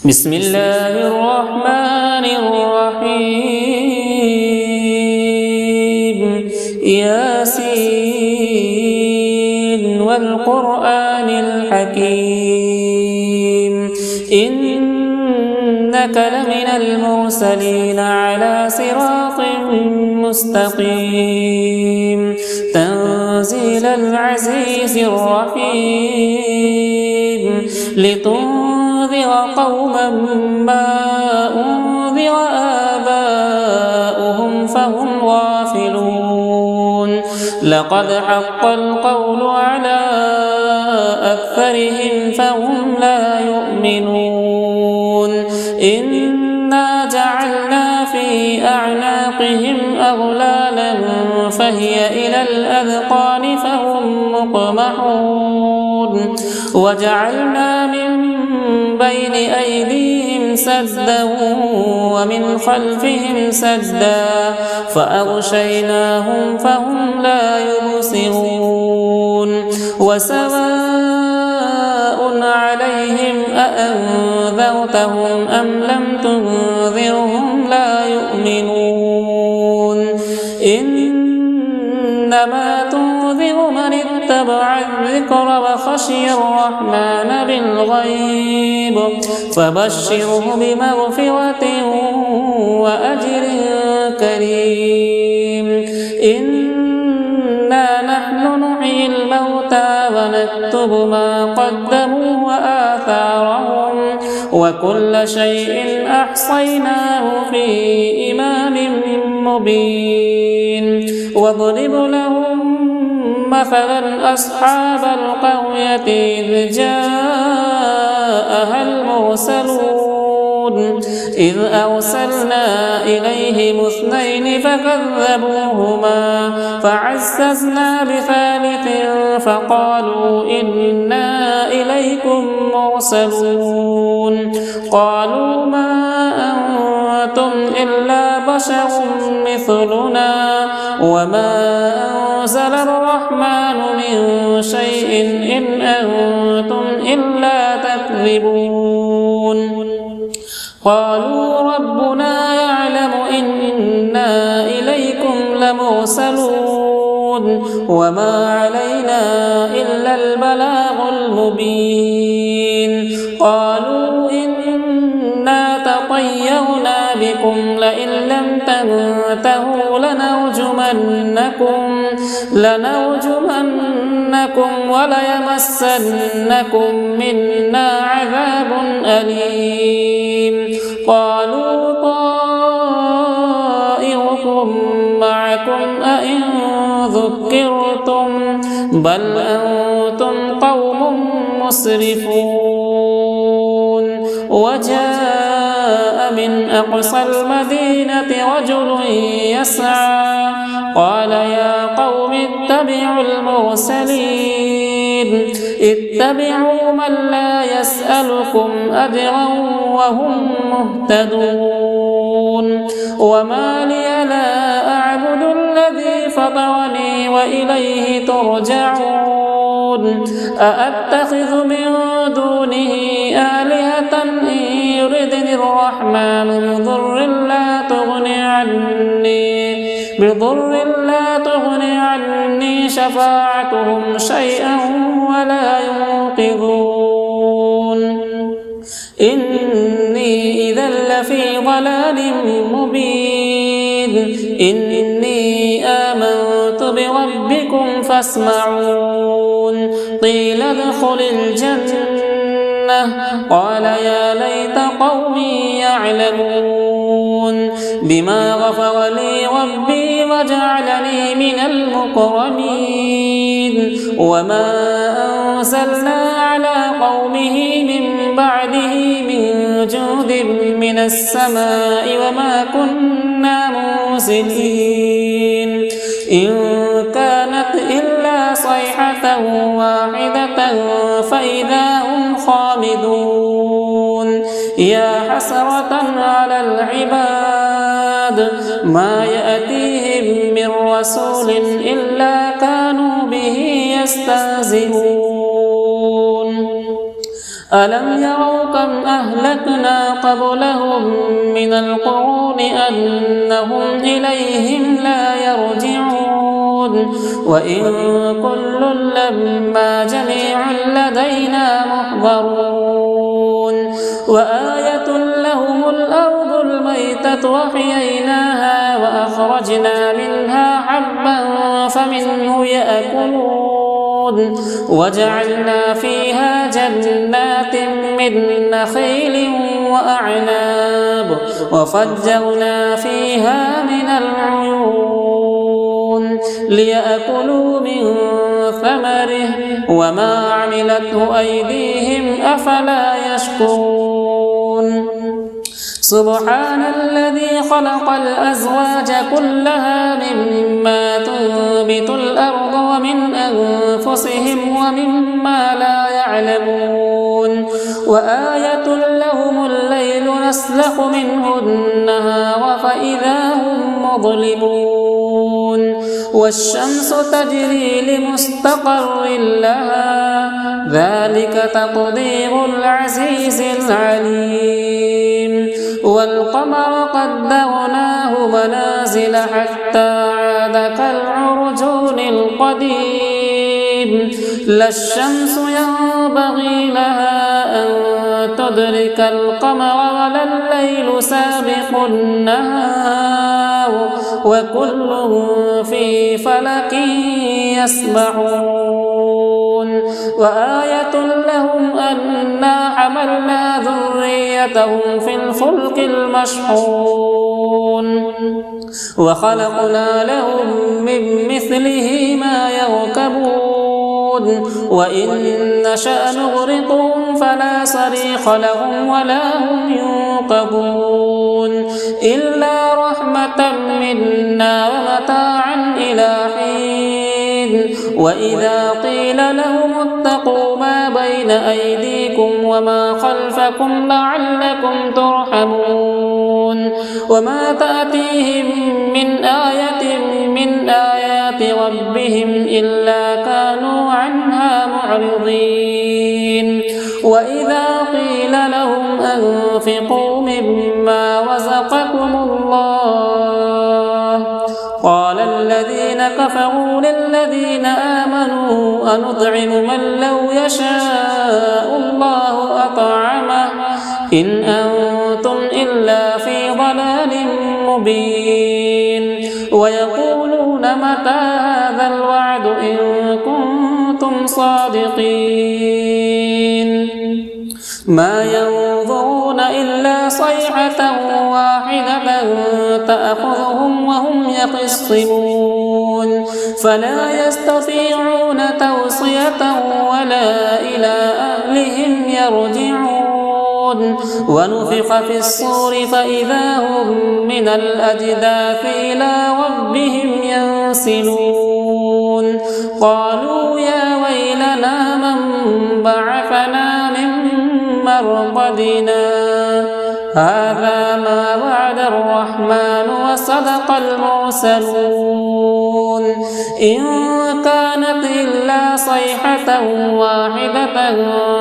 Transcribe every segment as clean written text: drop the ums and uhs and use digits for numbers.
بسم الله الرحمن الرحيم ياسين والقرآن الحكيم إنك لمن المرسلين على صراط مستقيم تنزيل العزيز الرحيم لتنذر قوما ما أنذر آباؤهم فهم غافلون لقد حق القول على أكثرهم فهم لا يؤمنون إنا جعلنا في أعناقهم أغلالا فهي إلى الأذقان فهم مقمحون وجعلنا من بين أيديهم سدا ومن خلفهم سدا فأغشيناهم فهم لا يبصرون وسواء عليهم أأنذرتهم أم لم تنذرهم لا يؤمنون إنما تنذر من اتبع الذكر وخشي الرحمن بالغيب فبشره بمغفرة وأجر كريم إنا نحن نحيي الموتى ونكتب ما قدموا وآثارهم وكل شيء أحصيناه في إمام مبين واضرب لهم مثلا أصحاب القرية إذ جاءها المرسلون إذ أرسلنا إليهم اثنين فكذبوهما فعززنا بثالث فقالوا إنا إليكم مرسلون قالوا ما أنتم إلا بشر مثلنا وما أنزل الرحمن من شيء إن أنتم إلا تكذبون قالوا ربنا يعلم إنا إليكم لمرسلون وما علينا إلا البلاغ المبين قالوا إنا تطيرنا بكم لئن لم تنتهوا لنرجمنكم وليمسنكم منا عذاب أليم قالوا طائركم معكم أئن ذكرتم بل أنتم قوم مسرفون وجاء من أقصى المدينة رجل يسعى قال يا قوم اتبعوا المرسلين اتبعوا من لا يسألكم أجرا وهم مهتدون وما لي لا أعبد الذي فطرني وإليه ترجعون أأتخذ من دونه آلهة إن يردني الرحمن بضر لا تغني عني شفاعتهم شيئا ولا ينقذون إني إذا لفي ضلال مبين إني آمنت بربكم فاسمعون قيل ادخل الجنة قال يا ليت قومي يعلمون بما غفر لي ربي وجعلني من المكرمين وما أنزلنا على قومه من بعده من جود من السماء وما كنا منزلين إن كانت إلا صيحة واحدة فإذا هم خامدون يا حسرة على العباد ما يأتيهم من رسول إلا كانوا به يستهزئون ألم يروا كم أهلكنا قبلهم من القرون أنهم إليهم لا يرجعون وإن كل لما جميع لدينا محضرون وآية لهم الأرض الميتة وحييناها وأخرجنا منها حبا فمنه يأكلون وجعلنا فيها جنات من نخيل وأعناب وفجرنا فيها من العيون ليأكلوا من ثمره وما عملته أيديهم أفلا يشكرون سبحان الذي خلق الأزواج كلها مما تنبت الأرض ومن أنفسهم ومما لا يعلمون وآية لهم الليل نسلخ منه النهار فإذا هم مظلمون والشمس تجري لمستقر لها ذلك تقدير العزيز العليم والقمر قدرناه منازل حتى عاد كالعرجون القديم لا الشمس ينبغي لها أن تدرك القمر ولا الليل سابق النهار وكل في فلك يسبحون وآية لهم أنا حملنا ذريتهم في الفلك المشحون وخلقنا لهم من مثله ما يركبون وإن نشأ نغرقهم فلا صريخ لهم ولا هم ينقذون إلا رحمة منا ومتاعا إلى حين وإذا قيل لهم اتقوا ما بين أيديكم وما خلفكم لعلكم ترحمون وما تأتيهم من آية من آيات ربهم إلا كانوا عنها معرضين وإذا قيل لهم أنفقوا مما رزقكم الله قال الذين كفروا للذين آمنوا أنطعم من لو يشاء الله أطعمه إن أنتم إلا في ضلال مبين ويقولون متى هذا الوعد إن كنتم صادقين ما ينظرون إلا صيحة واحدة تأخذهم وهم يخصمون فلا يستطيعون توصية ولا إلى أهلهم يرجعون ونفخ في الصور فإذا هم من الأجداث إلى ربهم ينسلون قالوا يا ويلنا من بعثنا من مرقدنا هذا ما وعد الرحمن وصدق المرسلون إن كانت إلا صيحة واحدة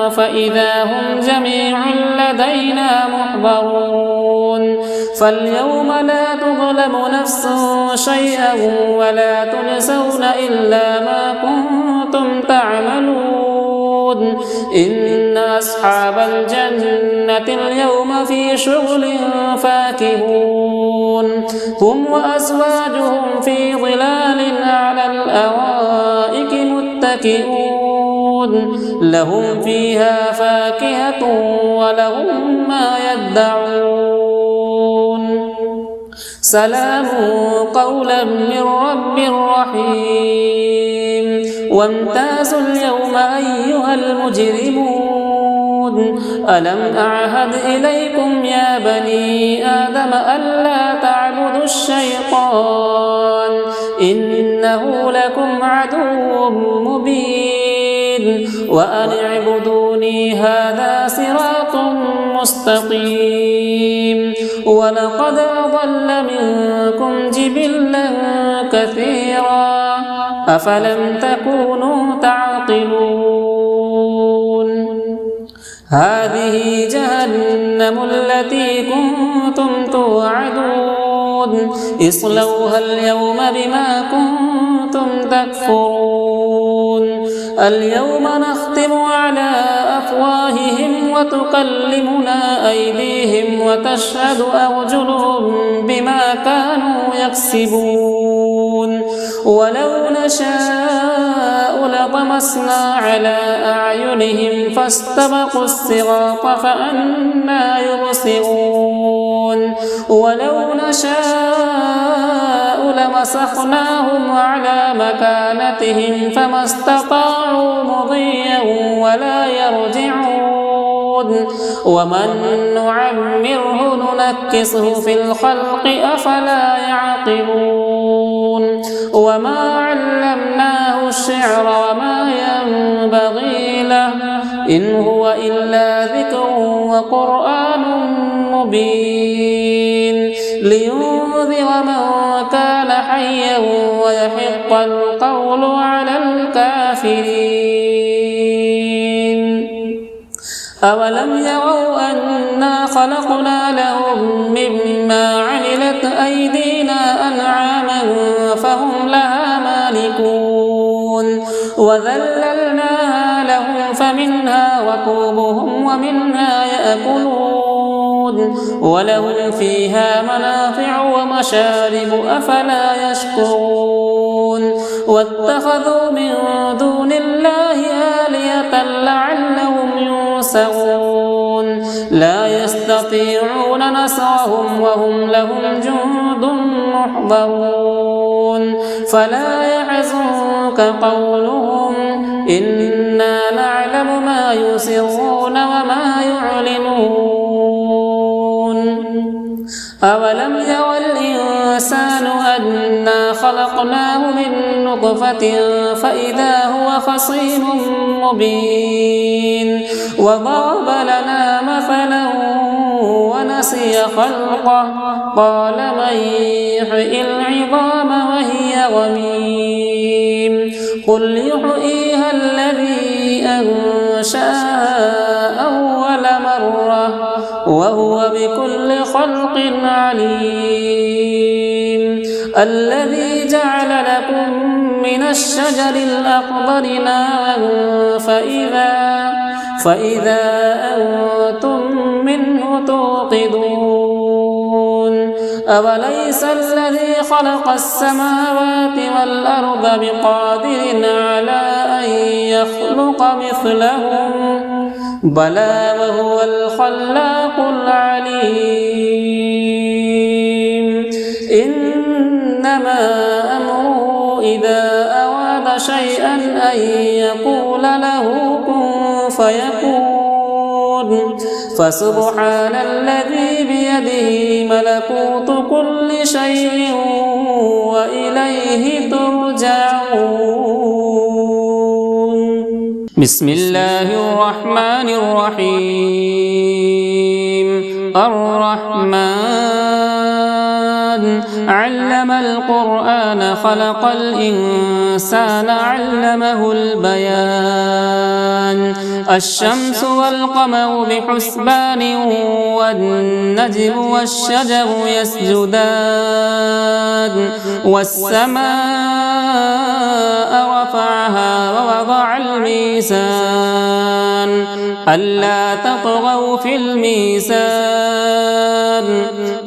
فإذا هم جميع لدينا محضرون فاليوم لا تظلم نفس شيئا ولا تجزون إلا ما كنتم تعملون إن أصحاب الجنة اليوم في شغل فاكهون هم وأزواجهم في ظلال على الأرائك متكئون لهم فيها فاكهة ولهم ما يدعون سلام قولا من رب رحيم وامتازوا اليوم أيها المجرمون ألم أعهد إليكم يا بني آدم ألا تعبدوا الشيطان إنه لكم عدو مبين وأن اعبدوني هذا صراط مستقيم ولقد أضل منكم جبلا كثيرا أفلم تكونوا تعقلون هذه جهنم التي كنتم توعدون اصلوها اليوم بما كنتم تكفرون اليوم نختم على أفواههم وتكلمنا أيديهم وتشهد أرجلهم بما كانوا يكسبون ولو نشاء لطمسنا على أعينهم فاستبقوا الصراط فأنى يبصرون ولو نشاء لمسخناهم على مكانتهم فما استطاعوا مضيا ولا يرجعون ومن نعمره ننكسه في الخلق أفلا يعقلون وما علمناه الشعر وما ينبغي له إن هو إلا ذكر وقرآن مبين لينذر من كان حيا ويحق القول على الكافرين أولم يروا أنا خلقنا لهم مما عملت أيدينا أنعاما فهم لها مالكون وذللناها لهم فمنها ركوبهم ومنها يأكلون ولهم فيها منافع ومشارب أفلا يشكرون واتخذوا من دون الله آلهة لعلهم ينصرون لا يستطيعون نصرهم وهم لهم جند محضرون فلا يحزنك قولهم إنا نعلم ما يسرون وما يعلنون أولم ير الإنسان أنا خلقناه من نطفة فإذا هو خصيم مبين وضرب لنا مثلا ونسي خلقه قال من يحيي العظام وهي رميم قل يحييها الذي أنشأها أول مرة وهو بكل خلق عليم الذي جعل لكم من الشجر الأخضر نارا فإذا أنتم منه توقدون أوليس الذي خلق السماوات والأرض بقادر على أن يخلق مثلهم بلى وهو الخلاق العليم إنما أمره إذا أراد شيئا أن يقول له كن فيكون فسبحان الذي بيده ملكوت كل شيء وإليه ترجعون بسم الله الرحمن الرحيم الرحمن علم القرآن خلق الإنسان علمه البيان الشمس والقمر بحسبان والنجم والشجر يسجدان والسماء رفعها ووضع الميزان ألا تطغوا في الميزان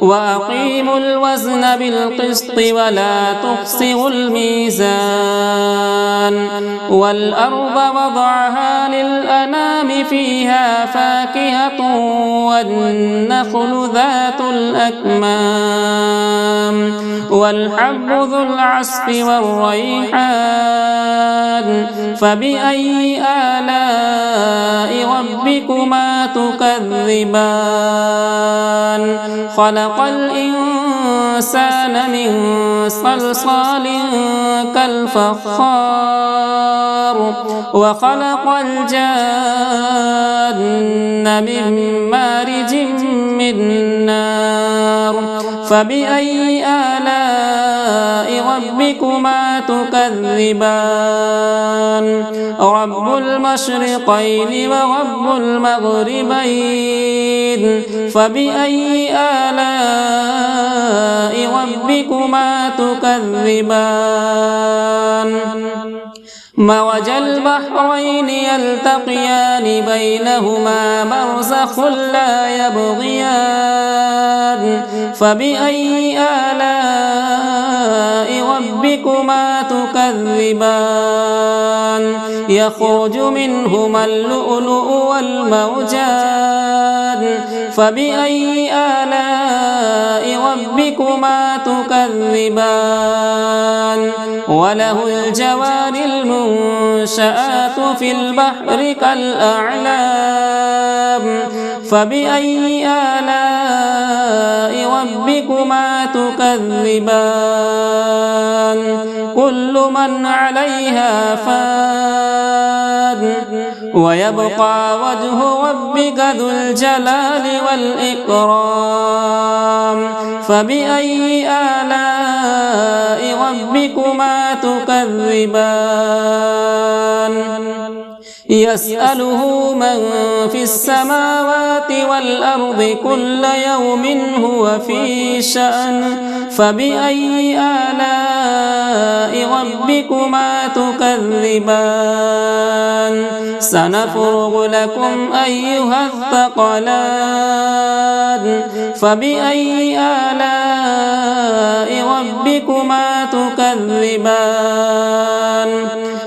وأقيموا الوزن بالقسط ولا تخسروا الميزان والأرض وضعها للأنام فيها فاكهة والنخل ذات الأكمام والحب ذو العصف والريحان فبأي آلاء ربكما تكذبان خلق الإنسان من صلصال كالفخار وخلق الجان من مارج من نار فبأي آلاء ربكما تكذبان رب المشرقين ورب المغربين فبأي آلاء ربكما تكذبان مرج البحرين يلتقيان بينهما برزخ لا يبغيان فبأي آلاء ربكما تكذبان يخرج منهما اللؤلؤ والمرجان فبأي آلاء ربكما تكذبان وله الجوار المنشآت في البحر كالأعلام فبأي آلاء ربكما تكذبان كل من عليها فان ويبقى وجه ربك ذو الجلال والإكرام فبأي آلاء ربكما تكذبان يسأله من في السماوات والأرض كل يوم هو في شأن فبأي آلاء ربكما تكذبان سنفرغ لكم أيها الثقلان فبأي آلاء ربكما تكذبان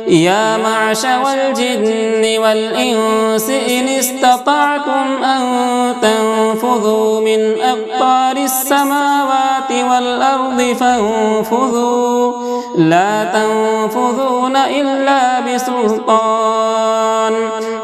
يا معشر الجن والإنس إن استطعتم أن تنفذوا من أقطار السماوات والأرض فانفذوا لا تنفذون إلا بسلطان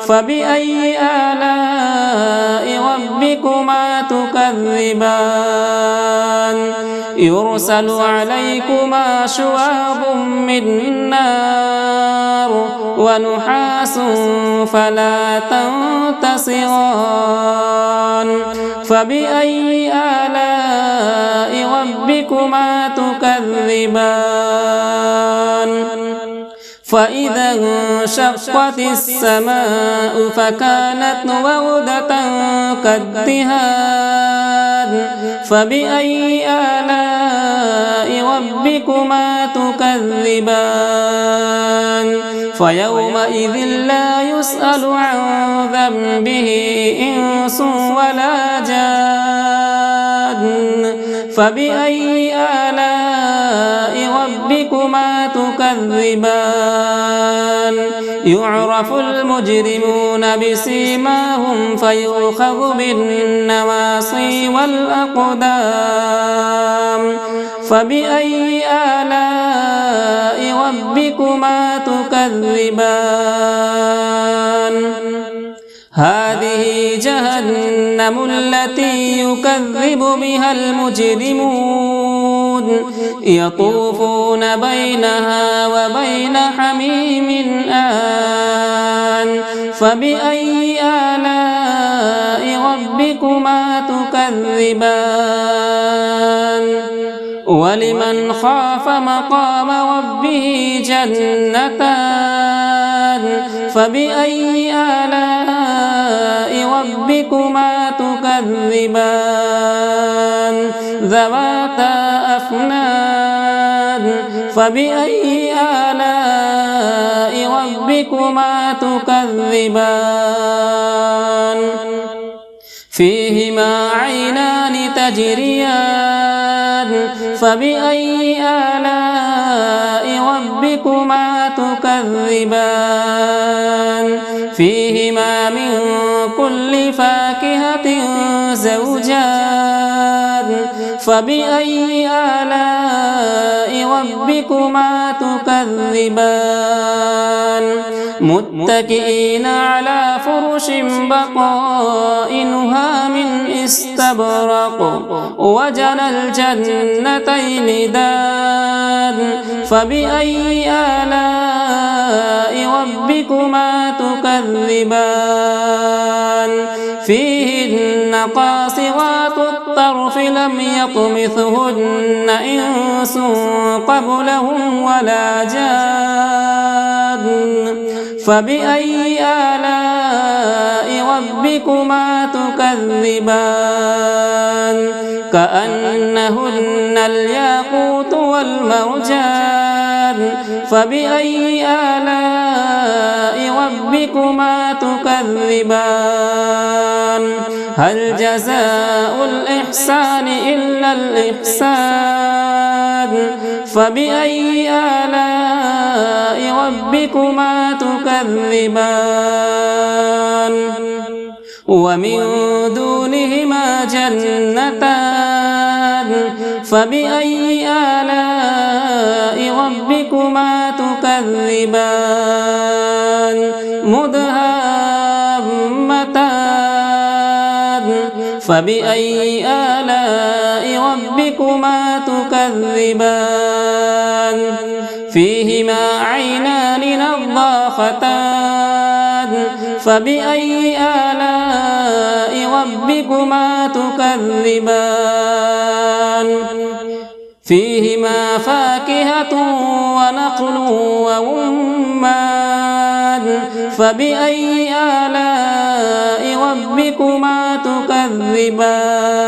فبأي آلاء ربكما تكذبان يرسل عليكما شواظ من نار ونحاس فلا تنتصران فبأي آلاء ربكما تكذبان فإذا انشقت السماء فكانت وردة كالدهان فبأي آلاء ربكما تكذبان فيومئذ لا يسأل عن ذنبه إنس ولا جان فبأي آلاء ربكما تكذبان يعرف المجرمون بسيماهم فيؤخذ بالنواصي والأقدام فبأي آلاء ربكما تكذبان هذه جهنم التي يكذب بها المجرمون يطوفون بينها وبين حميم آن فبأي آلاء ربكما تكذبان ولمن خاف مقام ربه جنتان فبأي آلاء ربكما تكذبان ذواتا أفنان فبأي آلاء ربكما تكذبان فيهما عينان تجريان فبأي آلاء ربكما تكذبان فيهما من كل فاكهة زوجان فبأي آلاء ربكما تكذبان متكئين على فرش بطائنها من استبرق وجنى الجنتين دان فبأي آلاء ربكما تكذبان فيهن قاصرات الطرف الطرف لم يطمثهن إنس قبلهم ولا جان فبأي آلاء ربكما تكذبان كأنهن الياقوت والمرجان فبأي آلاء ربكما تكذبان هل جزاء الإحسان إلا الإحسان فبأي آلاء ربكما تكذبان ومن دونهما جنتان فبأي آلاء ربكما تكذبان مدهامتان فبأي آلاء ربكما تكذبان فيهما عينان نضاختان فبأي آلاء ربكما تكذبان فيهما فاكهة ونخل ورمان فبأي آلاء ربكما تكذبان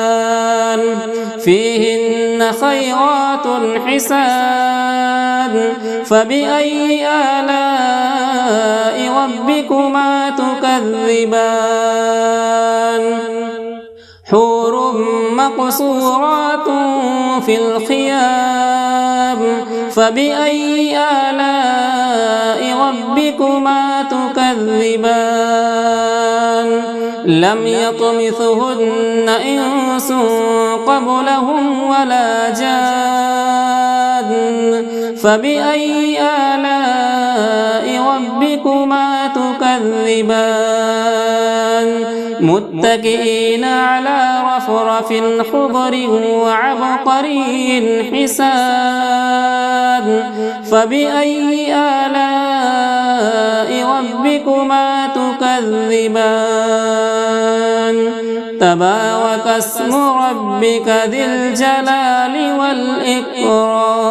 فيهن خيرات حسان فبأي آلاء ربكما تكذبان حور مقصورات في الخيام فبأي آلاء ربكما تكذبان لم يطمثهن إنس قبلهم ولا جان فبأي آلاء ربكما تكذبان متكئين على رفرف خضر وعبقري حسان فبأي آلاء ربكما تكذبان تبارك اسم ربك ذي الجلال والإكرام